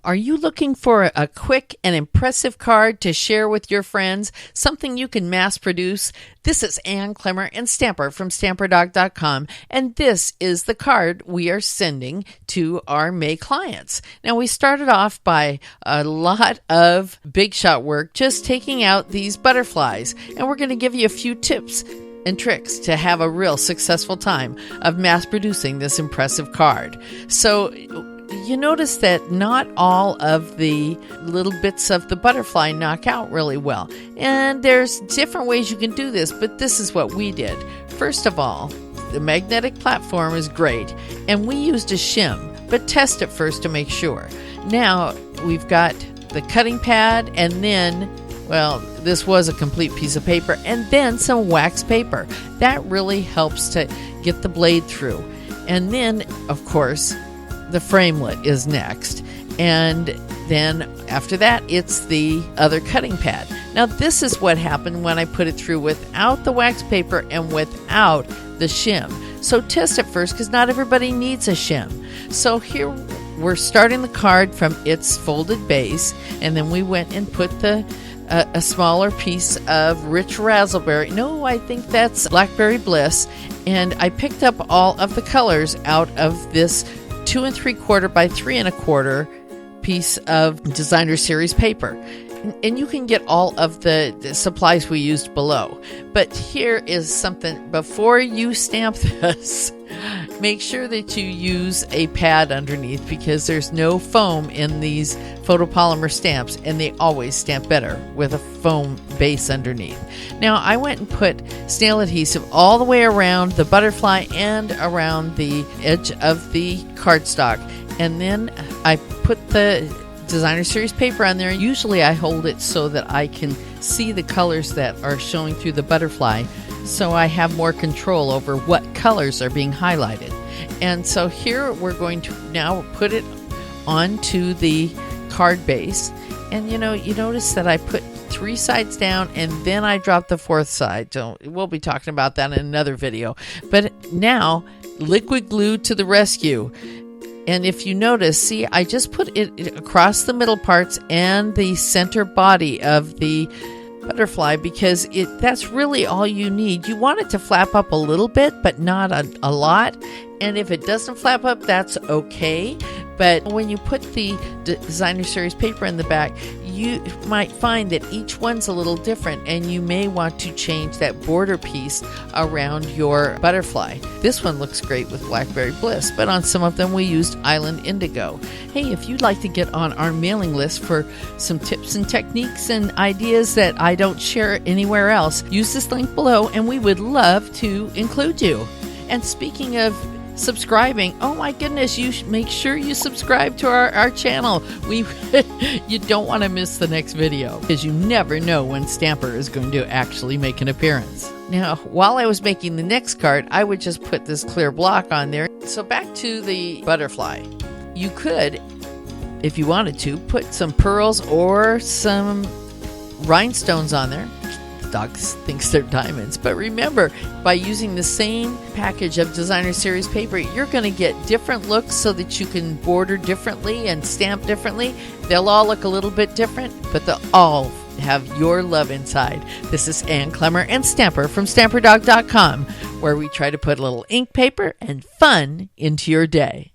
Are you looking for a quick and impressive card to share with your friends, something you can mass produce? This is Ann Klemmer and Stamper from StamperDoc.com, and this is the card we are sending to our May clients. Now, we started off by a lot of big shot work, just taking out these butterflies, and we're going to give you a few tips and tricks to have a real successful time of mass producing this impressive card. So, you notice that not all of the little bits of the butterfly knock out really well. And there's different ways you can do this, but this is what we did. First of all, the magnetic platform is great, and we used a shim, but test it first to make sure. Now, we've got the cutting pad, and then, well, this was a complete piece of paper, and then some wax paper. That really helps to get the blade through. And then, of course, the framelit is next, and then after that it's the other cutting pad. Now, this is what happened when I put it through without the wax paper and without the shim. So test it first, because not everybody needs a shim. So here we're starting the card from its folded base, and then we went and put a smaller piece of rich raspberry. No, I think that's Blackberry Bliss, and I picked up all of the colors out of this 2 3/4 by 3 1/4 piece of designer series paper. And you can get all of the supplies we used below. But here is something, before you stamp this, make sure that you use a pad underneath, because there's no foam in these photopolymer stamps, and they always stamp better with a foam base underneath. Now, I went and put snail adhesive all the way around the butterfly and around the edge of the cardstock, and then I put the designer series paper on there. Usually I hold it so that I can see the colors that are showing through the butterfly, so I have more control over what colors are being highlighted. And so here we're going to now put it onto the card base, and you notice that I put 3 sides down, and then I dropped the 4th side. So we'll be talking about that in another video. But now, liquid glue to the rescue. And if you notice, see, I just put it across the middle parts and the center body of the butterfly, because that's really all you need. You want it to flap up a little bit, but not a lot. And if it doesn't flap up, that's okay. But when you put the designer series paper in the back, you might find that each one's a little different, and you may want to change that border piece around your butterfly. This one looks great with Blackberry Bliss, but on some of them we used Island Indigo. Hey, if you'd like to get on our mailing list for some tips and techniques and ideas that I don't share anywhere else, use this link below, and we would love to include you. And speaking of subscribing, oh my goodness, you make sure you subscribe to our channel. You don't want to miss the next video, because you never know when Stamper is going to actually make an appearance. Now, while I was making the next card, I would just put this clear block on there. So back to the butterfly. You could, if you wanted to, put some pearls or some rhinestones on there. Dog thinks they're diamonds. But remember, by using the same package of designer series paper, you're going to get different looks so that you can border differently and stamp differently. They'll all look a little bit different, but they'll all have your love inside. This is Ann Klemmer and Stamper from StamperDoc.com, where we try to put a little ink, paper, and fun into your day.